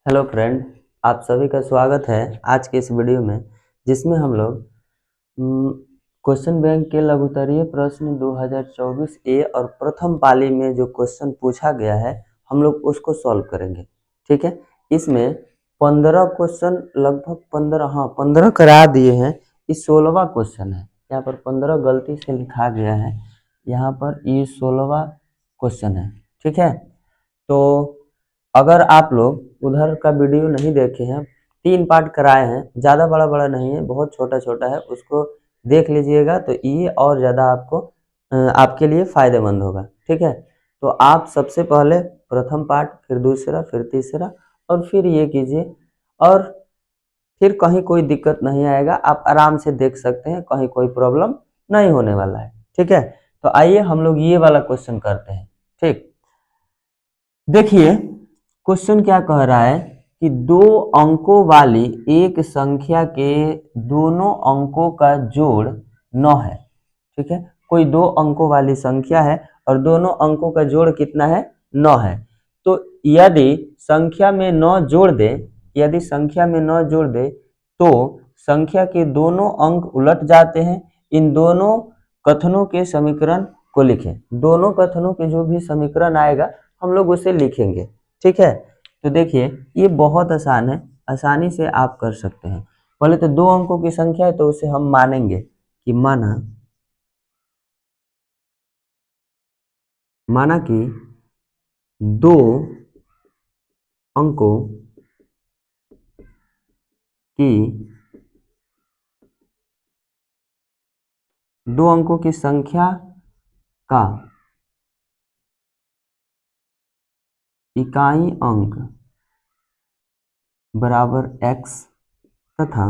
Hello friend, आप सभी का स्वागत है आज के इस वीडियो में, जिसमें हम लोग क्वेश्चन बैंक के लघुत्तरीय प्रश्न 2024 ए और प्रथम पाली में जो क्वेश्चन पूछा गया है हम लोग उसको सॉल्व करेंगे। ठीक है, इसमें 15 क्वेश्चन, लगभग 15 करा दिए हैं। इस 16वां क्वेश्चन है, यहाँ पर 15 गलती से लिखा गया है, यहाँ पर ये 16वां क्वेश्चन है। ठीक है, तो अगर आप लोग उधर का वीडियो नहीं देखे हैं, 3 पार्ट कराए हैं, ज़्यादा बड़ा बड़ा नहीं है, बहुत छोटा छोटा है, उसको देख लीजिएगा तो ये और ज़्यादा आपको आपके लिए फ़ायदेमंद होगा। ठीक है, तो आप सबसे पहले प्रथम पार्ट, फिर दूसरा, फिर तीसरा और फिर ये कीजिए, और फिर कहीं कोई दिक्कत नहीं आएगा, आप आराम से देख सकते हैं, कहीं कोई प्रॉब्लम नहीं होने वाला है। ठीक है, तो आइए हम लोग ये वाला क्वेश्चन करते हैं। ठीक, देखिए क्वेश्चन क्या कह रहा है कि 2 अंकों वाली एक संख्या के दोनों अंकों का जोड़ 9 है। ठीक है, कोई 2 अंकों वाली संख्या है और दोनों अंकों का जोड़ कितना है? 9 है। तो यदि संख्या में 9 जोड़ दे, यदि संख्या में 9 जोड़ दे तो संख्या के दोनों अंक उलट जाते हैं। इन दोनों कथनों के समीकरण को लिखें। दोनों कथनों के जो भी समीकरण आएगा हम लोग उसे लिखेंगे। ठीक है, तो देखिए ये बहुत आसान है, आसानी से आप कर सकते हैं। पहले तो 2 अंकों की संख्या है तो उसे हम मानेंगे कि माना कि 2 अंकों की 2 अंकों की संख्या का इकाई अंक बराबर x तथा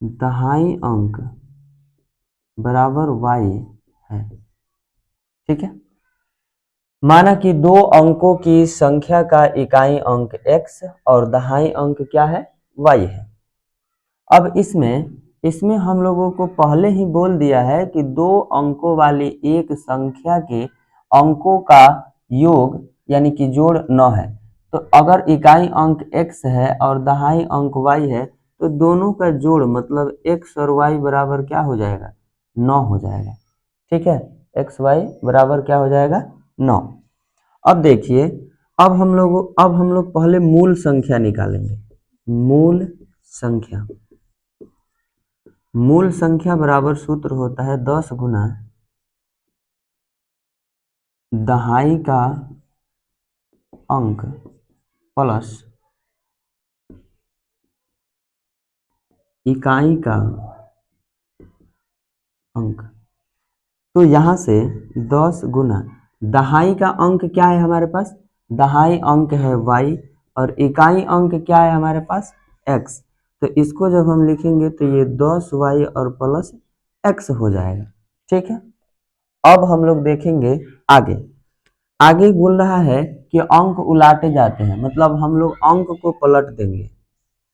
दहाई अंक बराबर y है। ठीक है, माना कि 2 अंकों की संख्या का इकाई अंक x और दहाई अंक क्या है? y है। अब इसमें हम लोगों को पहले ही बोल दिया है कि 2 अंकों वाली एक संख्या के अंकों का योग यानी कि जोड़ 9 है। तो अगर इकाई अंक x है और दहाई अंक y है तो दोनों का जोड़ मतलब x और y बराबर क्या हो जाएगा? 9 हो जाएगा। ठीक है, x y बराबर क्या हो जाएगा? 9। अब देखिए, अब हम लोग पहले मूल संख्या निकालेंगे। मूल संख्या बराबर सूत्र होता है 10 गुना दहाई का अंक प्लस इकाई का अंक। तो यहाँ से 10 गुना दहाई का अंक क्या है हमारे पास? दहाई अंक है y और इकाई अंक क्या है हमारे पास? x। तो इसको जब हम लिखेंगे तो ये 10y और प्लस x हो जाएगा। ठीक है, अब हम लोग देखेंगे आगे। आगे बोल रहा है कि अंक उलाटे जाते हैं, मतलब हम लोग अंक को पलट देंगे।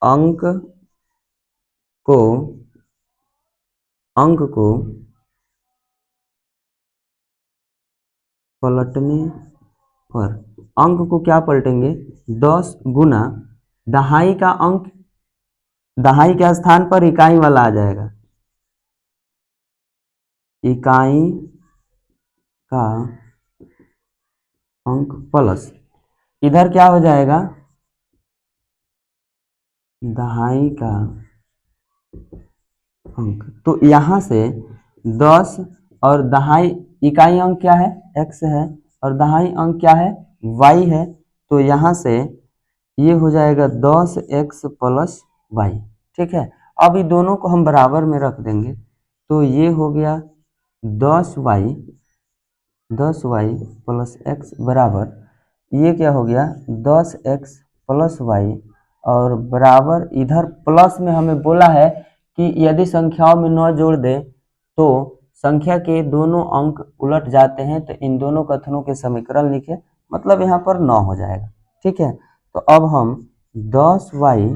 अंक को पलटने पर अंक को क्या पलटेंगे? 10 गुना दहाई का अंक, दहाई के स्थान पर इकाई वाला आ जाएगा, इकाई का अंक प्लस इधर क्या हो जाएगा? दहाई का अंक। तो यहाँ से 10 और दहाई, इकाई अंक क्या है? x है और दहाई अंक क्या है? y है। तो यहाँ से ये हो जाएगा 10x प्लस y। ठीक है, अब ये दोनों को हम बराबर में रख देंगे तो ये हो गया 10y प्लस x बराबर, ये क्या हो गया? 10x प्लस y और बराबर इधर प्लस में हमें बोला है कि यदि संख्याओं में 9 जोड़ दें तो संख्या के दोनों अंक उलट जाते हैं। तो इन दोनों कथनों के समीकरण लिखे, मतलब यहाँ पर 9 हो जाएगा। ठीक है, तो अब हम 10y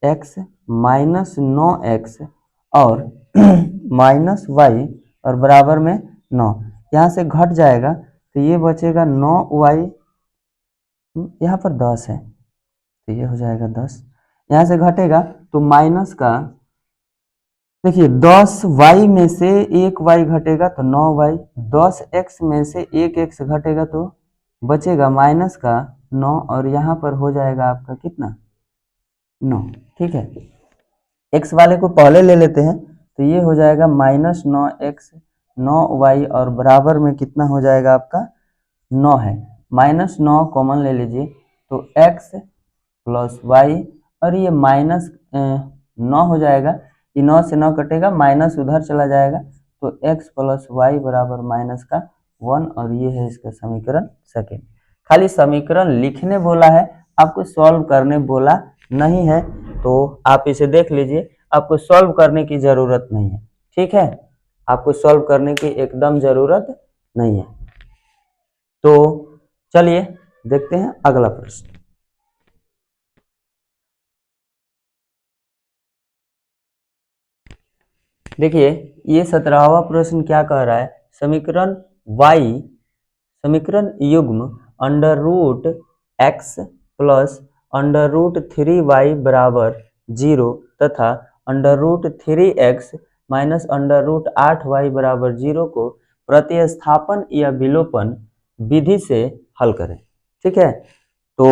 x माइनस 9x और माइनस y और बराबर में 9, यहाँ से घट जाएगा तो ये बचेगा 9y यहाँ पर 10 है तो ये हो जाएगा 10। यहाँ से घटेगा तो माइनस का, देखिए 10y में से 1y घटेगा तो 9y, 10x में से 1x घटेगा तो बचेगा माइनस का 9, और यहाँ पर हो जाएगा आपका कितना 9। ठीक है, x वाले को पहले ले लेते हैं तो ये हो जाएगा -9x 9y, और बराबर में कितना हो जाएगा आपका 9 है। -9 कॉमन ले लीजिए तो x प्लस वाई, और ये माइनस 9 हो जाएगा, ये 9 से 9 कटेगा, माइनस उधर चला जाएगा तो x प्लस वाई बराबर माइनस का 1, और ये है इसका समीकरण सेकेंड। खाली समीकरण लिखने बोला है, आपको सॉल्व करने बोला नहीं है, तो आप इसे देख लीजिए, आपको सॉल्व करने की जरूरत नहीं है। ठीक है, आपको सॉल्व करने की एकदम जरूरत नहीं है। तो चलिए देखते हैं अगला प्रश्न। देखिए ये 17वां प्रश्न क्या कह रहा है, समीकरण y, समीकरण युग्म under root x plus under root 3y बराबर 0 तथा under root 3x minus under root 8y बराबर 0 को प्रतिस्थापन या विलोपन विधि से हल करें। ठीक है, तो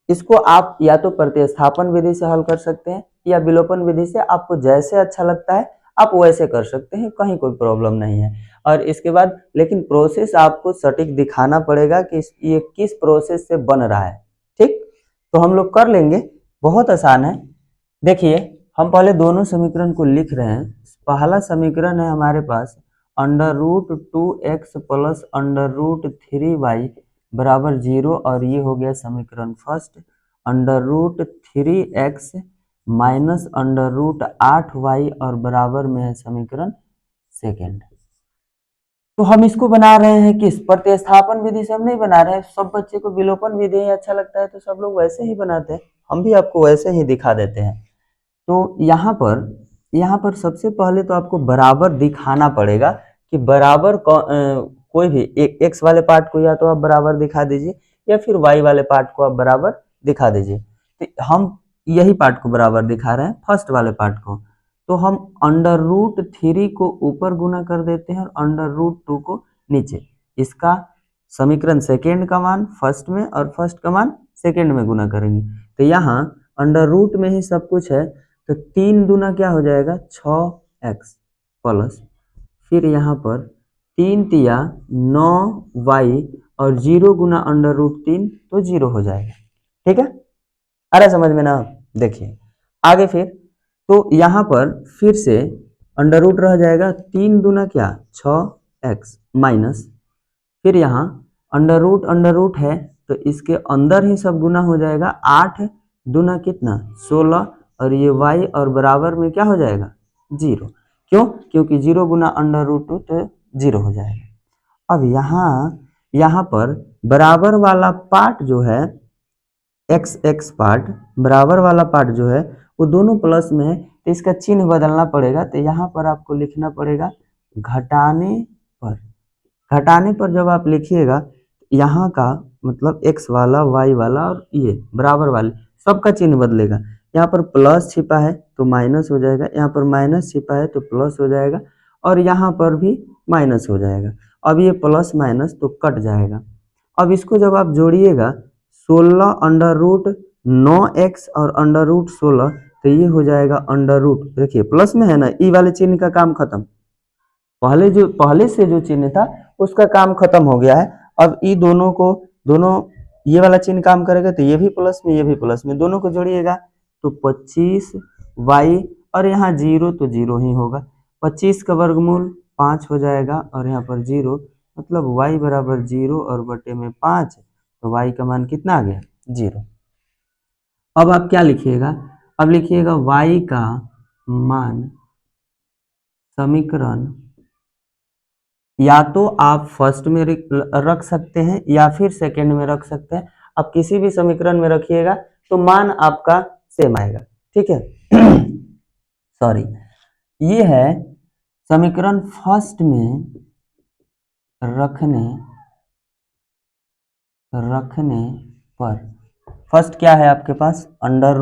इसको आप या तो प्रतिस्थापन विधि से हल कर सकते हैं या विलोपन विधि से, आपको जैसे अच्छा लगता है आप वैसे कर सकते हैं, कहीं कोई प्रॉब्लम नहीं है। और इसके बाद लेकिन प्रोसेस आपको सटीक दिखाना पड़ेगा कि ये किस प्रोसेस से बन रहा है। ठीक, तो हम लोग कर लेंगे, बहुत आसान है। देखिए हम पहले दोनों समीकरण को लिख रहे हैं। पहला समीकरण है हमारे पास under root 2x plus under root 3y बराबर 0, और ये हो गया समीकरण first. Under root 3x minus under root 8y और बराबर में है समीकरण सेकेंड। तो हम इसको बना रहे हैं किस प्रतिस्थापन विधि से, हम नहीं बना रहे हैं। सब बच्चे को विलोपन विधि अच्छा लगता है तो सब लोग वैसे ही बनाते हैं, हम भी आपको वैसे ही दिखा देते हैं। तो यहाँ पर सबसे पहले तो आपको बराबर दिखाना पड़ेगा कि बराबर कोई भी एक एक्स वाले पार्ट को या तो आप बराबर दिखा दीजिए या फिर वाई वाले पार्ट को आप बराबर दिखा दीजिए। तो हम यही पार्ट को बराबर दिखा रहे हैं, फर्स्ट वाले पार्ट को। तो हम अंडर रूट 3 को ऊपर गुना कर देते हैं और अंडर रूट 2 को नीचे। इसका समीकरण सेकेंड का मान फर्स्ट में और फर्स्ट का मान सेकेंड में गुना करेंगे। तो यहाँ अंडर रूट में ही सब कुछ है, तो 3 दूना क्या हो जाएगा 6x प्लस, फिर यहाँ पर 3 तिया 9y और 0 गुना अंडर रूट 3 तो 0 हो जाएगा। ठीक है, अरे समझ में ना। देखिए आगे फिर, तो यहाँ पर फिर से अंडर रूट रह जाएगा, 3 दूना क्या 6x माइनस, फिर यहाँ अंडर रूट है तो इसके अंदर ही सब गुना हो जाएगा, 8 दूना कितना 16, और ये y और बराबर में क्या हो जाएगा 0। क्यों? क्योंकि 0 गुना अंडर रूट 2 तो 0 हो जाएगा। अब यहाँ पर बराबर वाला पार्ट जो है x पार्ट, बराबर वाला पार्ट जो है वो दोनों प्लस में है, तो इसका चिन्ह बदलना पड़ेगा। तो यहाँ पर आपको लिखना पड़ेगा घटाने पर। घटाने पर जब आप लिखिएगा यहाँ का मतलब x वाला y वाला और ये बराबर वाले सबका चिन्ह बदलेगा। यहाँ पर प्लस छिपा है तो माइनस हो जाएगा, यहाँ पर माइनस छिपा है तो प्लस हो जाएगा, और यहाँ पर भी माइनस हो जाएगा। अब ये प्लस माइनस तो कट जाएगा। अब इसको जब आप जोड़िएगा 16 अंडर रूट 9x और अंडर रूट 16, तो ये हो जाएगा अंडर रूट, देखिए प्लस में है ना, ई वाले चिन्ह का काम खत्म, पहले से जो चिन्ह था उसका काम खत्म हो गया है। अब ई दोनों को, दोनों ये वाला चिन्ह काम करेगा तो ये भी प्लस में ये भी प्लस में, दोनों को जोड़िएगा तो 25y, और यहाँ 0 तो 0 ही होगा। 25 का वर्गमूल 5 हो जाएगा और यहाँ पर 0, मतलब y बराबर 0 और बटे में 5, तो y का मान कितना आ गया 0। अब आप क्या लिखिएगा, अब लिखिएगा y का मान समीकरण या तो आप फर्स्ट में रख सकते हैं या फिर सेकंड में रख सकते हैं। आप किसी भी समीकरण में रखिएगा तो मान आपका सेम आएगा। ठीक है सॉरी, ये है समीकरण फर्स्ट में रखने पर फर्स्ट क्या है आपके पास, अंडर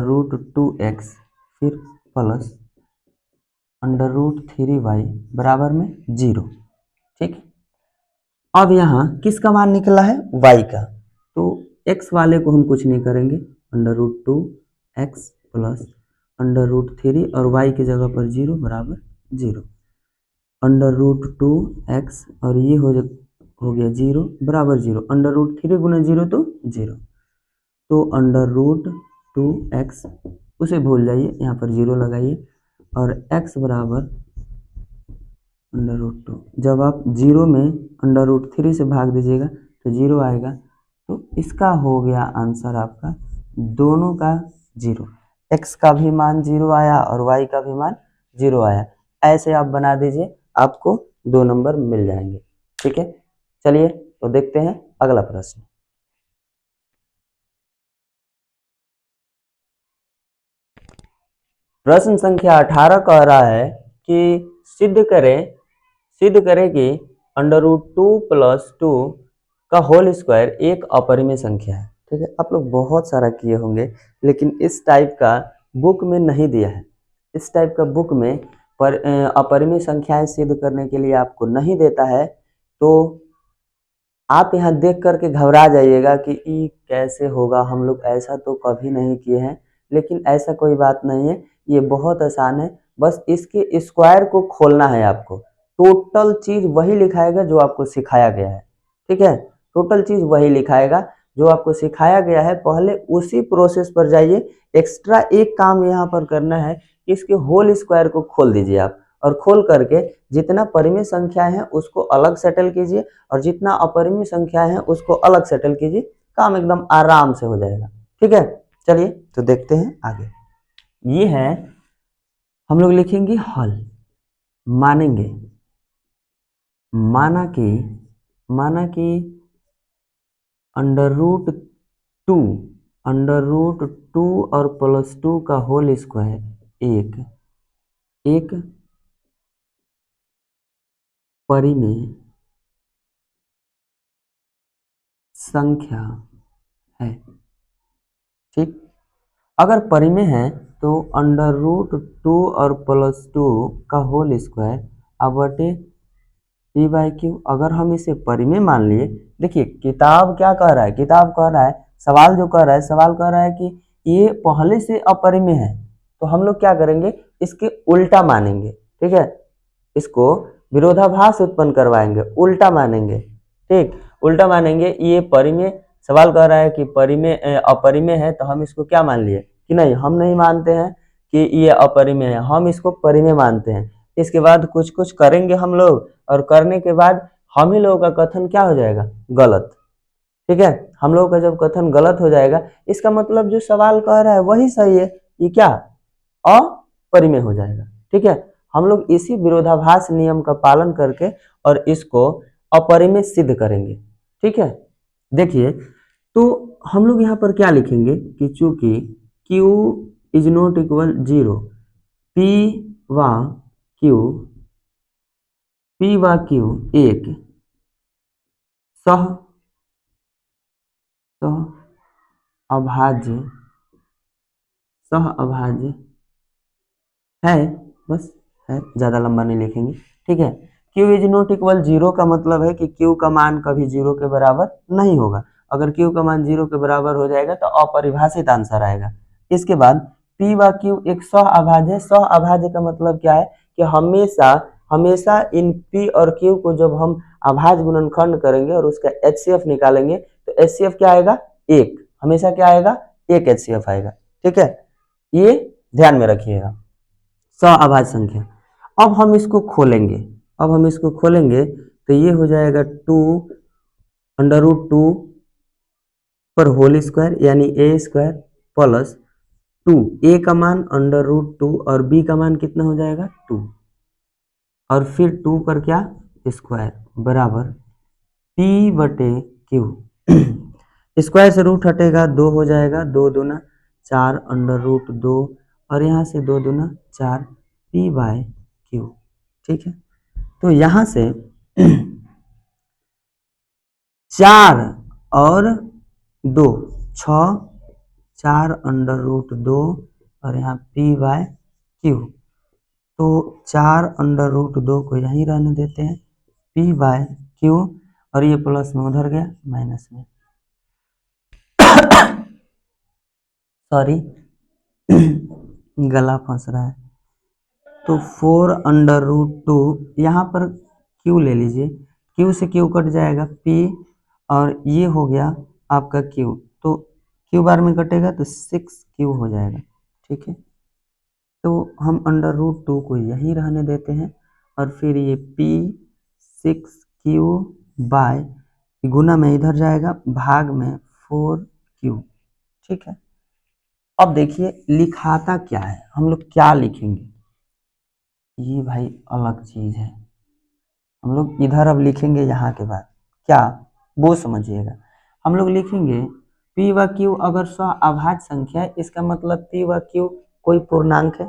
रूट टू एक्स, फिर प्लस √3y बराबर में 0। ठीक, अब यहाँ किसका मान निकला है, y का, तो x वाले को हम कुछ नहीं करेंगे, √2x प्लस √3 और y की जगह पर 0 बराबर 0, √2x और ये हो गया 0 बराबर 0, √3 गुना 0 तो 0, तो √2x उसे भूल जाइए, यहाँ पर 0 लगाइए और x बराबर √2, जब आप 0 में √3 से भाग दीजिएगा तो 0 आएगा, तो इसका हो गया आंसर आपका दोनों का 0, x का भी मान 0 आया और y का भी मान 0 आया। ऐसे आप बना दीजिए, आपको 2 नंबर मिल जाएंगे। ठीक है, चलिए तो देखते हैं अगला प्रश्न। प्रश्न संख्या 18 कह रहा है कि सिद्ध करें कि √2 + 2 का होल स्क्वायर एक अपरिमेय संख्या है। ठीक है, आप लोग बहुत सारा किए होंगे, लेकिन इस टाइप का बुक में नहीं दिया है। इस टाइप का बुक में अपरिमेय संख्याएं सिद्ध करने के लिए आपको नहीं देता है, तो आप यहाँ देख करके घबरा जाइएगा कि ये कैसे होगा, हम लोग ऐसा तो कभी नहीं किए हैं। लेकिन ऐसा कोई बात नहीं है, ये बहुत आसान है, बस इसके स्क्वायर को खोलना है आपको। टोटल चीज वही लिखाएगा जो आपको सिखाया गया है। ठीक है, टोटल चीज वही लिखाएगा जो आपको सिखाया गया है, पहले उसी प्रोसेस पर जाइए। एक्स्ट्रा एक काम यहाँ पर करना है कि इसके होल स्क्वायर को खोल दीजिए आप, और खोल करके जितना परिमेय संख्याएं हैं उसको अलग सेटल कीजिए और जितना अपरिमेय संख्याएं हैं उसको अलग सेटल कीजिए, काम एकदम आराम से हो जाएगा। ठीक है, चलिए तो देखते हैं आगे। ये है, हम लोग लिखेंगे हल, मानेंगे, माना कि √2 और +2 का होल स्क्वायर एक परिमेय संख्या है। ठीक, अगर परिमेय है तो √2 और +2 का होल स्क्वायर बटे p/q। अगर हम इसे परिमेय मान लिए, देखिए किताब क्या कह रहा है, किताब कह रहा है, सवाल जो कह रहा है, सवाल कह रहा है कि ये पहले से अपरिमेय है, तो हम लोग क्या करेंगे, इसके उल्टा मानेंगे। ठीक है, इसको विरोधाभास उत्पन्न करवाएंगे, उल्टा मानेंगे। ठीक, उल्टा मानेंगे, ये परिमेय, सवाल कह रहा है कि परिमेय अपरिमेय है, तो हम इसको क्या मान लिए कि नहीं, हम नहीं मानते हैं कि ये अपरिमेय है, हम इसको परिमेय मानते हैं। इसके बाद कुछ कुछ करेंगे हम लोग, और करने के बाद हम ही लोगों का कथन क्या हो जाएगा, गलत। ठीक है, हम लोगों का जब कथन गलत हो जाएगा, इसका मतलब जो सवाल कह रहा है वही सही है, ये क्या अपरिमेय हो जाएगा। ठीक है, हम लोग इसी विरोधाभास नियम का पालन करके और इसको अपरिमेय सिद्ध करेंगे। ठीक है, देखिए तो हम लोग यहाँ पर क्या लिखेंगे कि चूंकि Q is not equal 0, P व Q एक सह अभाज्य है, बस है, ज्यादा लंबा नहीं लिखेंगे। ठीक है, Q इज नॉट इक्वल 0 का मतलब है कि Q का मान कभी 0 के बराबर नहीं होगा। अगर Q का मान 0 के बराबर हो जाएगा तो अपरिभाषित आंसर आएगा। इसके बाद P व Q एक सह अभाज्य है। सह अभाज्य का मतलब क्या है कि हमेशा इन P और Q को जब हम अभाज्य गुणनखंड करेंगे और उसका HCF निकालेंगे तो HCF क्या आएगा, एक, हमेशा क्या आएगा, एक HCF आएगा। ठीक है, ये ध्यान में रखिएगा, सअभाज्य संख्या। अब हम इसको खोलेंगे, तो ये हो जाएगा 2 √2 पर होल स्क्वायर यानी a² प्लस 2, a का मान √2 और b का मान कितना हो जाएगा 2, और फिर 2 पर क्या, स्क्वायर बराबर p/q। स्क्वायर से रूट हटेगा, 2 हो जाएगा, 2 दूना 4 √2 और यहाँ से 2 दूना 4 p/q। ठीक है, तो यहाँ से 4 और 2, 6, 4√2 और यहाँ p/q। तो 4√2 को यहीं रहने देते हैं, p/q, और ये प्लस में उधर गया माइनस में, सॉरी गला फंस रहा है। तो 4√2, यहाँ पर q ले लीजिए, q से q कट जाएगा p, और ये हो गया आपका q, तो q बार में कटेगा तो 6q हो जाएगा। ठीक है, तो हम √2 को यही रहने देते हैं, और फिर ये p6q बाय, गुना में इधर जाएगा, भाग में 4q। ठीक है, अब देखिए लिखाता क्या है, हम लोग क्या लिखेंगे, ये भाई अलग चीज है। हम लोग इधर अब लिखेंगे यहाँ के बाद क्या, वो समझिएगा। हम लोग लिखेंगे p व q अगर सह-अभाज्य संख्या है, इसका मतलब p व q कोई पूर्णांक है,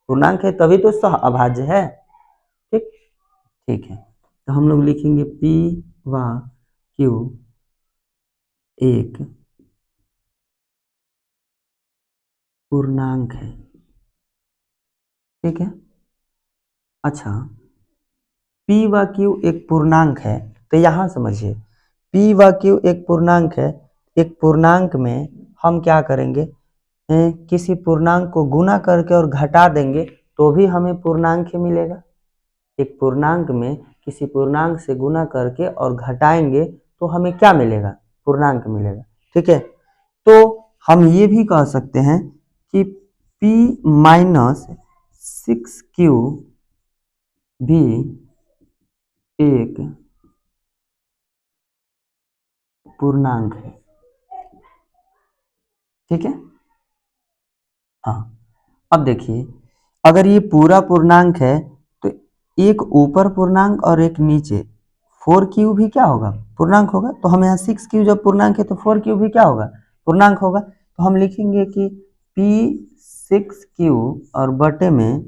पूर्णांक है तभी तो सह-अभाज्य है। ठीक, ठीक है, तो हम लोग लिखेंगे p व q एक पूर्णांक है। ठीक है, अच्छा, p व q एक पूर्णांक है, तो यहाँ समझिए p व q एक पूर्णांक है, एक पूर्णांक में हम क्या करेंगे, किसी पूर्णांक को गुना करके और घटा देंगे तो भी हमें पूर्णांक ही मिलेगा। एक पूर्णांक में किसी पूर्णांक से गुना करके और घटाएंगे तो हमें क्या मिलेगा, पूर्णांक मिलेगा। ठीक है, तो हम ये भी कह सकते हैं कि p-6q भी एक पूर्णांक है। ठीक है, हाँ, अब देखिए अगर ये पूरा पूर्णांक है तो एक ऊपर पूर्णांक और एक नीचे, 4q भी क्या होगा, पूर्णांक होगा। तो हम यहाँ 6q जब पूर्णांक है तो 4q भी क्या होगा, पूर्णांक होगा। तो हम लिखेंगे कि p6q और बटे में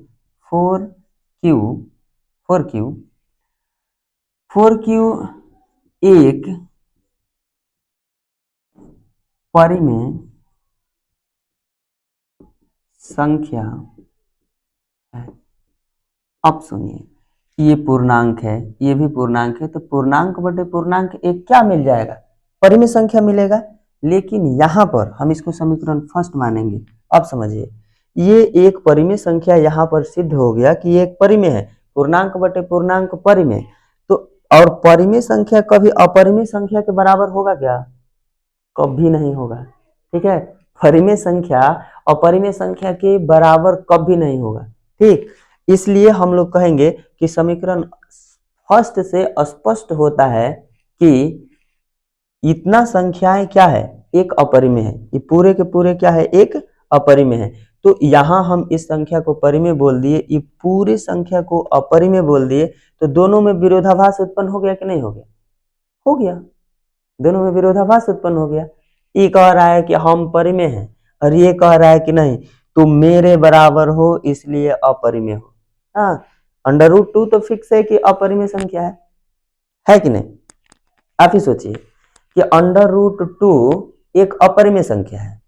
4q, 4q, 4q एक परिमेय संख्या है। अब सुनिए, ये पूर्णांक है, ये भी पूर्णांक है, तो पूर्णांक बटे पूर्णांक एक क्या मिल जाएगा, परिमेय संख्या मिलेगा। लेकिन यहाँ पर हम इसको समीकरण फर्स्ट मानेंगे। अब समझिए, ये एक परिमेय संख्या यहाँ पर सिद्ध हो गया कि ये एक परिमेय है, पूर्णांक बटे पूर्णांक परिमेय। तो और परिमेय संख्या कभी अपरिमेय संख्या के बराबर होगा क्या, कभी नहीं होगा। ठीक है, परिमेय संख्या अपरिमेय संख्या के बराबर कभी नहीं होगा। ठीक, इसलिए हम लोग कहेंगे कि समीकरण फर्स्ट से स्पष्ट होता है कि इतना संख्याएं क्या है, एक अपरिमेय है, ये पूरे के पूरे क्या है, एक अपरिमेय है। तो यहाँ हम इस संख्या को परिमेय बोल दिए, ये पूरे संख्या को अपरिमेय बोल दिए, तो दोनों में विरोधाभास उत्पन्न हो गया कि नहीं हो गया, हो गया, दोनों में विरोधाभास उत्पन्न हो गया। ये कह रहा है कि हम परिमेय हैं और ये कह रहा है कि नहीं तुम मेरे बराबर हो इसलिए अपरिमेय हो। हाँ, √2 तो फिक्स है कि अपरिमेय संख्या है कि नहीं। आप ही सोचिए कि √2 एक अपरिमेय संख्या है,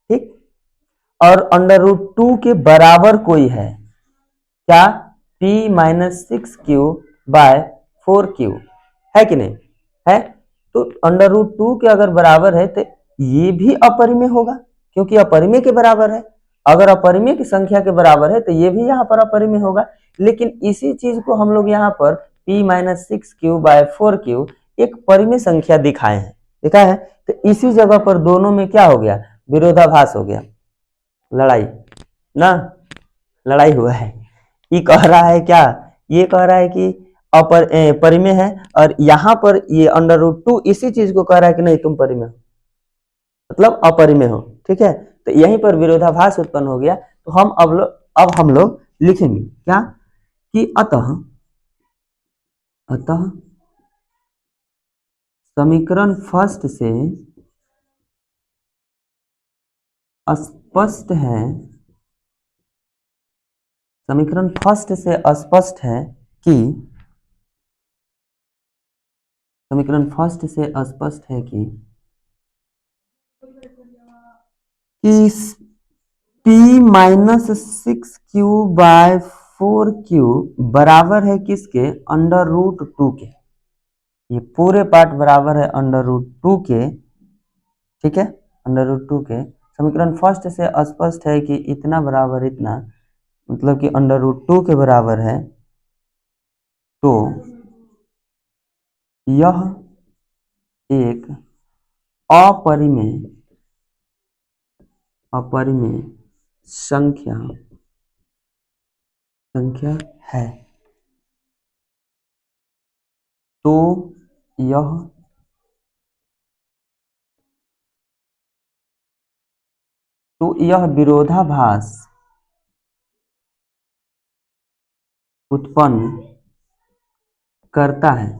ठीक, और √2 के बराबर कोई है क्या, p-6q/4q, है कि नहीं, है। तो √2 के अगर बराबर है तो ये भी अपरिमेय होगा, क्योंकि अपरिमेय के बराबर है। अगर अपरिमेय की संख्या के बराबर है तो ये भी यहाँ पर अपरिमेय होगा। लेकिन इसी चीज को हम लोग यहाँ पर p-6q/4q एक परिमेय संख्या दिखाए हैं, देखा है। तो इसी जगह पर दोनों में क्या हो गया, विरोधाभास हो गया, लड़ाई ना, लड़ाई हुआ है। ये कह रहा है क्या, ये कह रहा है कि परिमेय है, और यहाँ पर ये √2 इसी चीज को कह रहा है कि नहीं तुम परिमेय हो, मतलब अपरिमेय हो। ठीक है, तो यहीं पर विरोधाभास उत्पन्न हो गया। तो हम अब हम लोग लिखेंगे क्या कि अतः अतः समीकरण फर्स्ट से स्पष्ट है, समीकरण फर्स्ट से स्पष्ट है कि समीकरण फर्स्ट से स्पष्ट है कि p minus 6q bye 4q बराबर है किसके, अंडर रूट 2 के। ये पूरे पार्ट बराबर है अंडर रूट 2 के, ठीक है, अंडर रूट 2 के। समीकरण फर्स्ट से स्पष्ट है कि इतना बराबर इतना, मतलब कि अंडर रूट 2 के बराबर है, तो यह एक अपरिमेय अपरिमेय संख्या संख्या है। तो यह विरोधाभास उत्पन्न करता है।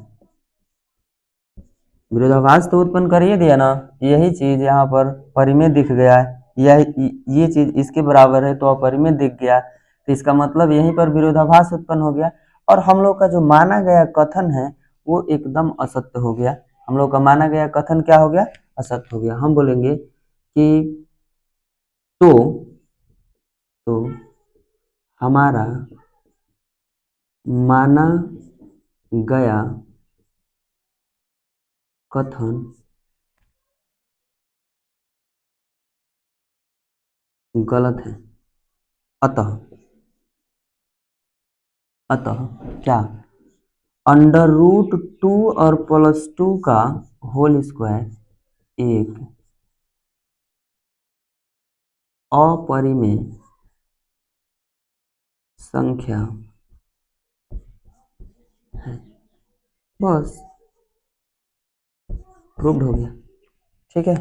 विरोधाभास तो उत्पन्न कर ही दिया ना, यही चीज यहाँ पर परिमेय दिख गया है, ये चीज इसके बराबर है तो अपरिमेय दिख गया, तो इसका मतलब यहीं पर विरोधाभास उत्पन्न हो गया। और हम लोग का जो माना गया कथन है वो एकदम असत्य हो गया। हम लोग का माना गया कथन क्या हो गया, असत्य हो गया। हम बोलेंगे कि तो हमारा माना गया कथन गलत है। अतः क्या, अंडर रूट 2 और प्लस 2 का होल स्क्वायर एक अपरिमेय संख्या है। बस प्रूव्ड हो गया, ठीक है।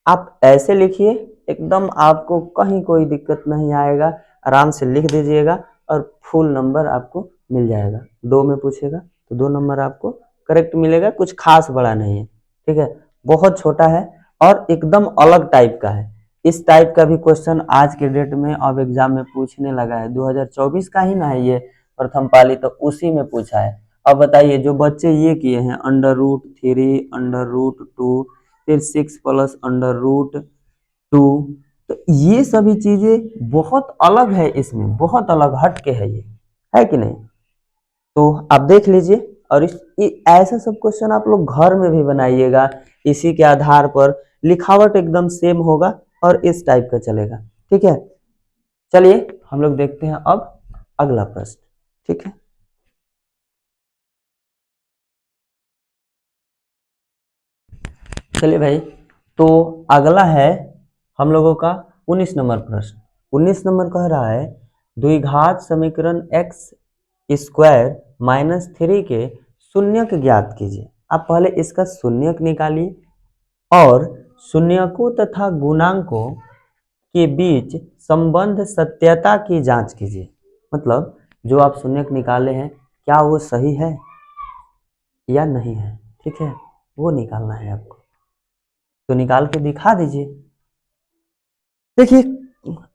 आप ऐसे लिखिए, एकदम आपको कहीं कोई दिक्कत नहीं आएगा, आराम से लिख दीजिएगा और फुल नंबर आपको मिल जाएगा। 2 में पूछेगा तो 2 नंबर आपको करेक्ट मिलेगा, कुछ खास बड़ा नहीं है, ठीक है, बहुत छोटा है और एकदम अलग टाइप का है। इस टाइप का भी क्वेश्चन आज के डेट में अब एग्जाम में पूछने लगा है, 2024 का ही ना है ये प्रथम पाली, तो उसी में पूछा है। अब बताइए, जो बच्चे ये किए हैं अंडर रूट 3 अंडर रूट 2 फिर 6 प्लस अंडर रूट 2, तो ये सभी चीजें बहुत अलग है, इसमें बहुत अलग हट के है, ये है कि नहीं। तो आप देख लीजिए, और ऐसा सब क्वेश्चन आप लोग घर में भी बनाइएगा, इसी के आधार पर लिखावट एकदम सेम होगा और इस टाइप का चलेगा, ठीक है। चलिए हम लोग देखते हैं अब अगला प्रश्न, ठीक है। चलिए भाई, तो अगला है हम लोगों का 19 नंबर प्रश्न। 19 नंबर कह रहा है, द्विघात समीकरण x स्क्वायर माइनस 3 के शून्यक ज्ञात कीजिए। आप पहले इसका शून्यक निकालिए और शून्यकों तथा गुणांकों के बीच संबंध सत्यता की जांच कीजिए। मतलब जो आप शून्यक निकाले हैं क्या वो सही है या नहीं है, ठीक है, वो निकालना है आपको। तो निकाल के दिखा दीजिए। देखिए,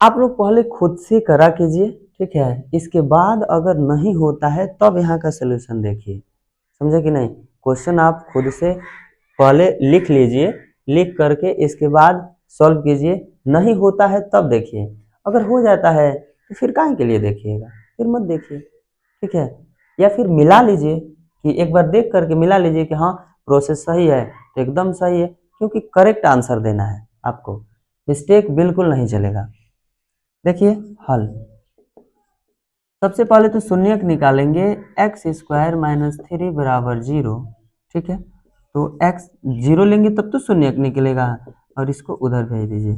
आप लोग पहले खुद से करा कीजिए, ठीक है, इसके बाद अगर नहीं होता है तब यहाँ का सलूशन देखिए, समझे कि नहीं। क्वेश्चन आप खुद से पहले लिख लीजिए, लिख करके इसके बाद सॉल्व कीजिए, नहीं होता है तब देखिए, अगर हो जाता है तो फिर काहे के लिए देखिएगा, फिर मत देखिए, ठीक है। या फिर मिला लीजिए, कि एक बार देख करके मिला लीजिए कि हाँ प्रोसेस सही है तो एकदम सही है, क्योंकि करेक्ट आंसर देना है आपको, मिस्टेक बिल्कुल नहीं चलेगा। देखिए हल, सबसे पहले तो शून्यक निकालेंगे, एक्स स्क्वायर माइनस 3 बराबर 0, ठीक है। तो एक्स 0 लेंगे तब तो शून्यक निकलेगा, और इसको उधर भेज दीजिए,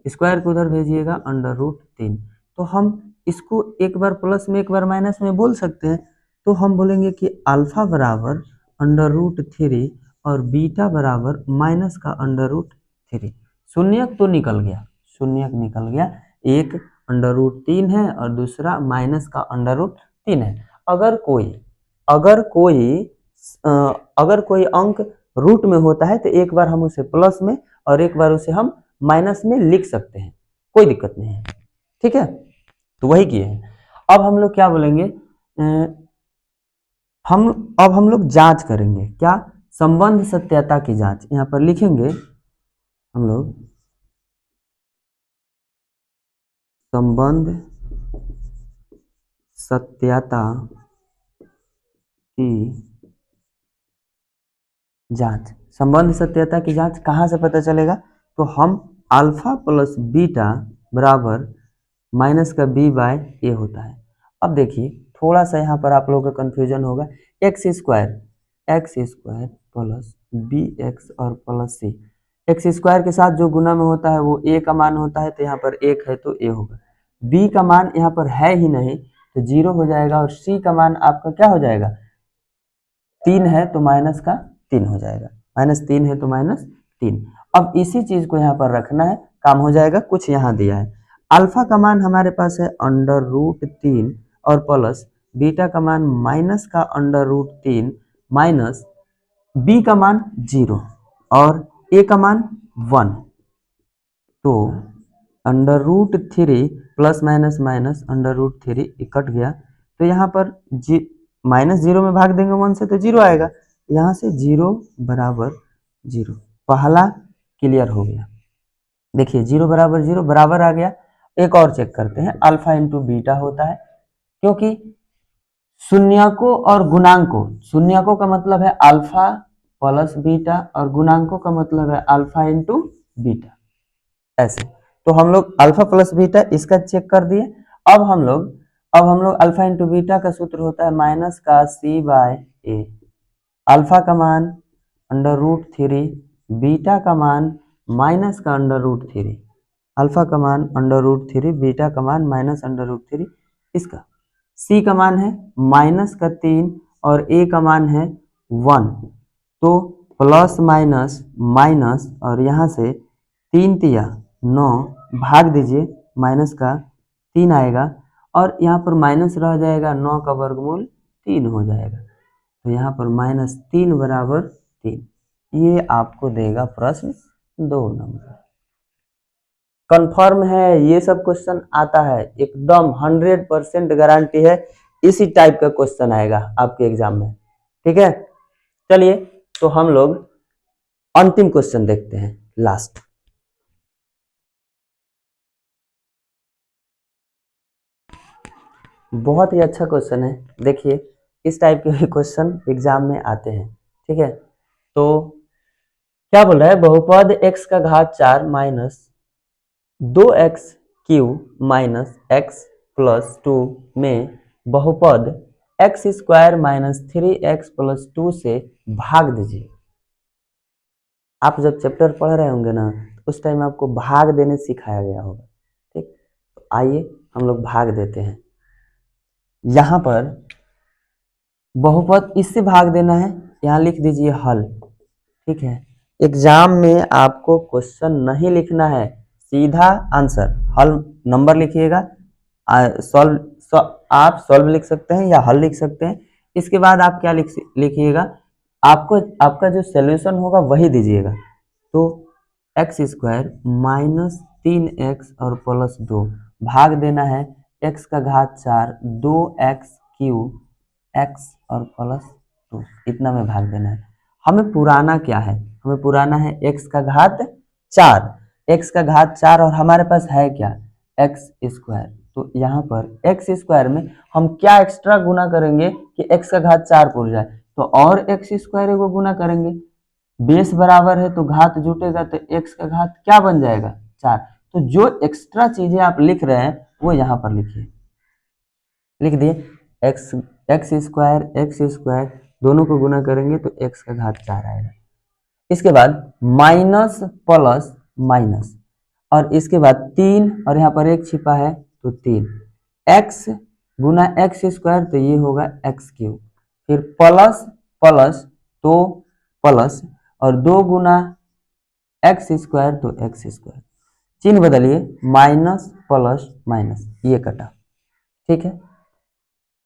स्क्वायर को उधर भेजिएगा, अंडर रूट 3। तो हम इसको एक बार प्लस में एक बार माइनस में बोल सकते हैं, तो हम बोलेंगे कि अल्फा बराबर अंडर रूट 3 और बीटा बराबर माइनस का अंडर रूट 3। शून्यक तो निकल गया, शून्यक निकल गया, एक अंडर रूट 3 है और दूसरा माइनस का अंडर रूट 3 है। अगर कोई अगर कोई अ, अगर कोई अंक रूट में होता है तो एक बार हम उसे प्लस में और एक बार उसे हम माइनस में लिख सकते हैं, कोई दिक्कत नहीं है, ठीक है। तो वही किए हैं। अब हम लोग क्या बोलेंगे, अब हम लोग जांच करेंगे, क्या, संबंध सत्यता की जांच, यहाँ पर लिखेंगे हम लोग संबंध सत्यता की जांच। संबंध सत्यता की जांच कहाँ से पता चलेगा? तो हम अल्फा प्लस बीटा बराबर माइनस का बी बाय ए होता है। अब देखिए थोड़ा सा यहाँ पर आप लोगों का कंफ्यूजन होगा, x square plus b x और प्लस सी, एक्स स्क्वायर के साथ जो गुना में होता है वो ए का मान होता है, तो यहाँ पर एक है तो ए होगा, बी का मान यहाँ पर है ही नहीं तो जीरो हो जाएगा, और सी का मान आपका क्या हो जाएगा, 3 है तो माइनस का 3 हो जाएगा, -3 है तो -3। अब इसी चीज को यहाँ पर रखना है, काम हो जाएगा। कुछ यहाँ दिया है, अल्फा का मान हमारे पास है √3 और प्लस बीटा का मान माइनस का √3 माइनस बी का मान 0 और ए का मान 1, तो √3 प्लस माइनस माइनस √3 कट गया, तो यहाँ पर -0 में भाग देंगे 1 से तो 0 आएगा, यहाँ से 0 बराबर 0, पहला क्लियर हो गया। देखिए 0 बराबर 0 बराबर आ गया। एक और चेक करते हैं, अल्फा इंटू बीटा होता है, क्योंकि शून्यकों और गुणांकों, शून्यकों का मतलब है अल्फा प्लस बीटा और गुणांकों का मतलब है अल्फा इंटू बीटा, ऐसे। तो हम लोग अल्फा प्लस बीटा इसका चेक कर दिए। अब हम लोग अल्फा इंटू बीटा का सूत्र होता है माइनस का सी बाय ए, अल्फा का मान √3, बीटा का मान माइनस का √3, अल्फा का मान √3, बीटा का मान माइनस √3, इसका सी का मान है -3 और ए का मान है 1, तो प्लस माइनस माइनस और यहाँ से 3 तिया 9 भाग दीजिए, माइनस का 3 आएगा और यहाँ पर माइनस रह जाएगा, 9 का वर्गमूल 3 हो जाएगा, तो यहाँ पर -3 बराबर 3। ये आपको देगा प्रश्न 2 नंबर। कंफर्म है, ये सब क्वेश्चन आता है, एकदम 100% गारंटी है, इसी टाइप का क्वेश्चन आएगा आपके एग्जाम में, ठीक है। चलिए तो हम लोग अंतिम क्वेश्चन देखते हैं, लास्ट। बहुत ही अच्छा क्वेश्चन है, देखिए इस टाइप के भी क्वेश्चन एग्जाम में आते हैं, ठीक है। तो क्या बोल रहा है, बहुपद x का घात 4 minus 2x³ minus x plus 2 में बहुपद x² - 3x प्लस 2 से भाग दीजिए। आप जब चैप्टर पढ़ रहे होंगे ना, उस टाइम आपको भाग देने सिखाया गया होगा, ठीक। तो आइए हम लोग भाग देते हैं। यहाँ पर बहुपद इससे भाग देना है, यहाँ लिख दीजिए हल, ठीक है। एग्जाम में आपको क्वेश्चन नहीं लिखना है, सीधा आंसर, हल नंबर लिखिएगा, आप सॉल्व लिख सकते हैं या हल लिख सकते हैं। इसके बाद आप क्या लिखिएगा, आपको आपका जो सॉल्यूशन होगा वही दीजिएगा। तो x² -3x और प्लस 2 भाग देना है x का घात 4 2x³ x और प्लस 2, इतना में भाग देना है। हमें पुराना क्या है, हमें पुराना है x का घात 4, x का घात 4 और हमारे पास है क्या, x²। तो यहाँ पर x² में हम क्या एक्स्ट्रा गुना करेंगे कि x का घात 4 पूर जाए, तो और x² को गुना करेंगे, बेस बराबर है तो घात जुटेगा, तो x का घात क्या बन जाएगा 4। तो जो एक्स्ट्रा चीजें आप लिख रहे हैं वो यहाँ पर लिखिए, लिख दिए x² दोनों को गुना करेंगे तो x का घात 4 आएगा। इसके बाद माइनस प्लस माइनस और इसके बाद 3 और यहाँ पर 1 छिपा है तो 3 x गुना x² तो ये होगा x³, फिर प्लस प्लस तो प्लस और 2 गुना x² तो x², चिन्ह बदलिए, माइनस प्लस माइनस, ये कटा, ठीक है।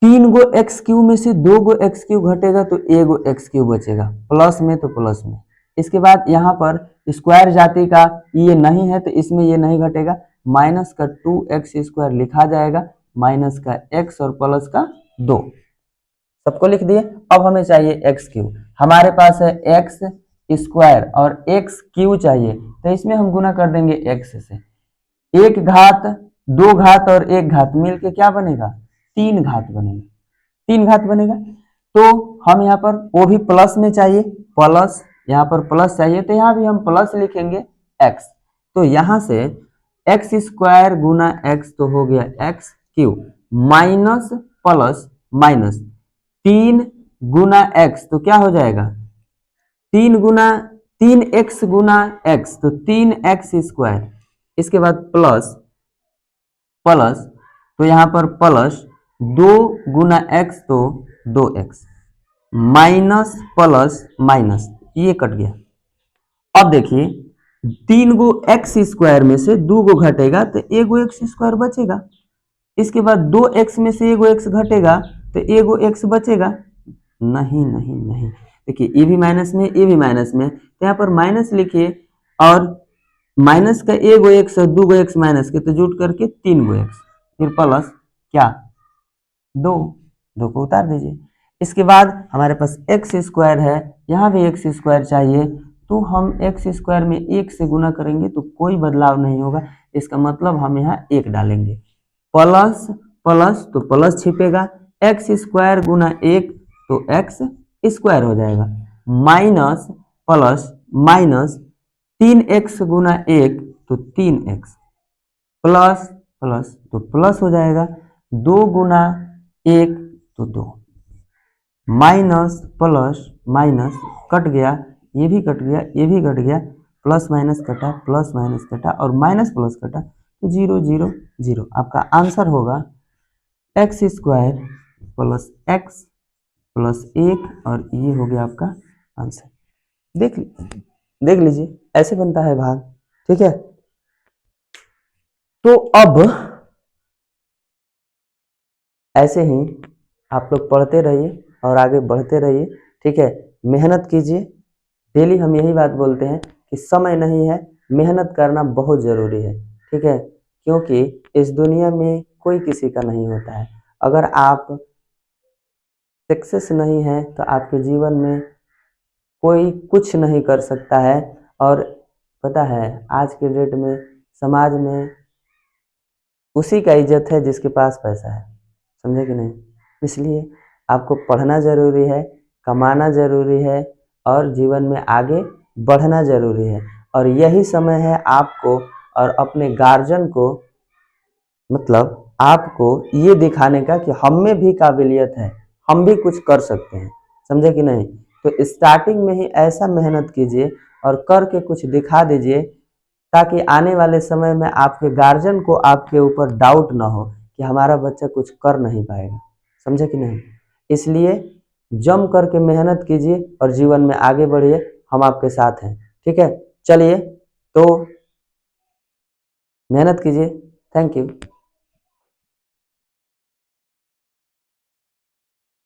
3 गो x³ में से 2 गो x³ घटेगा तो 1 गो x³ बचेगा, प्लस में तो प्लस में। इसके बाद यहाँ पर स्क्वायर जाति का ये नहीं है तो इसमें ये नहीं घटेगा, माइनस का 2x² लिखा जाएगा, माइनस का x और प्लस का 2, सबको लिख दिए। अब हमें चाहिए एक्स क्यू। हमारे पास है एक्स स्क्वायर और एक्स क्यू चाहिए, तो इसमें हम गुना कर देंगे एक्स से। एक घात, दो घात और एक घात मिलके क्या बनेगा? तीन घात बनेगा। तीन घात बनेगा। तो हम यहाँ पर वो भी प्लस में चाहिए, प्लस, यहाँ पर प्लस चाहिए तो यहाँ भी हम प्लस लिखेंगे एक्स। तो यहाँ से एक्स स्क्वायर गुना एक्स तो हो गया x Q, minus plus minus, तीन गुना एक्स तो क्या हो जाएगा? तीन गुना, तीन एक्स गुना एक्स तो तीन एक्स स्क्वायर, इसके बाद प्लस प्लस, तो यहाँ पर प्लस दो गुना एक्स तो दो एक्स, माइनस प्लस माइनस, ये कट गया। अब देखिए तीन गो एक्स स्क्वायर में से दो गो घटेगा तो एगो एक्स स्क्वायर बचेगा। इसके बाद दो एक्स में से एगो एक्स घटेगा तो एगो एक्स बचेगा। नहीं नहीं नहीं, देखिए ये भी माइनस में, ये भी माइनस में, तो यहाँ पर माइनस लिखिए और माइनस का एगो एक्स और दो गो एक्स माइनस के तो जुट करके तीन गो एक्स, फिर प्लस क्या? दो, दो को उतार दीजिए। इसके बाद हमारे पास एक्स स्क्वायर है, यहाँ भी एक्स स्क्वायर चाहिए, तो हम एक्स स्क्वायर में एक से गुना करेंगे तो कोई बदलाव नहीं होगा। इसका मतलब हम यहाँ एक डालेंगे, प्लस प्लस तो प्लस छिपेगा, एक्स स्क्वायर गुना एक तो एक्स स्क्वायर हो जाएगा, माइनस प्लस माइनस, तीन एक्स गुना एक तो तीन एक्स, प्लस प्लस तो प्लस हो जाएगा, दो गुना एक तो दो, माइनस प्लस माइनस कट गया, ये भी कट गया, ये भी कट गया, प्लस माइनस कटा, प्लस माइनस कटा और माइनस प्लस कटा, तो जीरो जीरो जीरो। आपका आंसर होगा x square plus x plus एक, और ये हो गया आपका आंसर। देख लीजिए ऐसे बनता है भाग, ठीक है। तो अब ऐसे ही आप लोग पढ़ते रहिए और आगे बढ़ते रहिए, ठीक है। मेहनत कीजिए, डेली हम यही बात बोलते हैं कि समय नहीं है, मेहनत करना बहुत ज़रूरी है, ठीक है। क्योंकि इस दुनिया में कोई किसी का नहीं होता है। अगर आप सक्सेस नहीं है तो आपके जीवन में कोई कुछ नहीं कर सकता है। और पता है आज के डेट में समाज में उसी का इज्जत है जिसके पास पैसा है, समझे कि नहीं। इसलिए आपको पढ़ना ज़रूरी है, कमाना ज़रूरी है और जीवन में आगे बढ़ना ज़रूरी है। और यही समय है आपको और अपने गार्जियन को, मतलब आपको ये दिखाने का कि हम में भी काबिलियत है, हम भी कुछ कर सकते हैं, समझे कि नहीं। तो स्टार्टिंग में ही ऐसा मेहनत कीजिए और करके कुछ दिखा दीजिए, ताकि आने वाले समय में आपके गार्जियन को आपके ऊपर डाउट ना हो कि हमारा बच्चा कुछ कर नहीं पाएगा, समझे कि नहीं। इसलिए जम करके मेहनत कीजिए और जीवन में आगे बढ़िए, हम आपके साथ हैं, ठीक है। चलिए तो मेहनत कीजिए, थैंक यू।